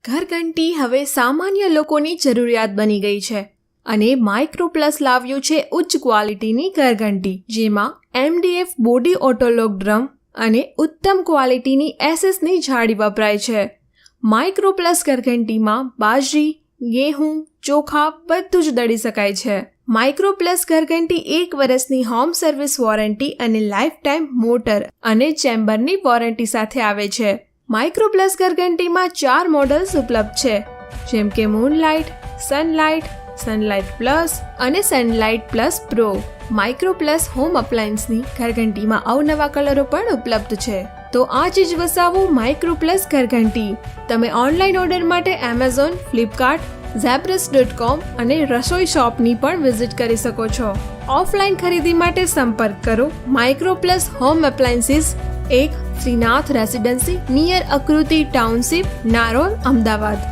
ઘરઘંટી હવે સામાન્ય લોકોની જરૂરિયાત બની ગઈ છે અને માઇક્રોપ્લસ લાવ્યું છે ઉચ્ચ ક્વોલિટીની ઘરઘંટી, જેમાં MDF બોડી ઓટોલોક ડ્રમ અને ઉત્તમ ક્વોલિટીની SSની જાળી વપરાય છે. માઇક્રોપ્લસ ઘરઘંટીમાં બાજરી, ગેહું, ચોખા બધું જ દળી શકાય છે. માઇક્રોપ્લસ ઘરઘંટી 1 વર્ષની હોમ સર્વિસ વોરંટી અને લાઈફ ટાઈમ મોટર અને ચેમ્બરની વોરંટી સાથે આવે છે. માઇક્રોપ્લસ ઘરઘંટીમાં 4 મોડલ્સ ઉપલબ્ધ છે, જેમ કે મૂનલાઇટ, સનલાઇટ, સનલાઇટ પ્લસ અને સનલાઇટ પ્લસ પ્રો. માઇક્રોપ્લસ હોમ અપ્લાયન્સની ઘરઘંટીમાં અવનવા કલરો પણ ઉપલબ્ધ છે. તો આજે જ વસાવો માઇક્રોપ્લસ ઘરઘંટી. તમે ઓનલાઈન ઓર્ડર માટે Amazon, Flipkart, Zappos.com અને રસોઈ શોપની પણ વિઝિટ કરી શકો છો. ઓફલાઈન ખરીદી માટે સંપર્ક કરો Microplus home appliances, 1 Shrinath residency near Akruti township, Narol, Ahmedabad.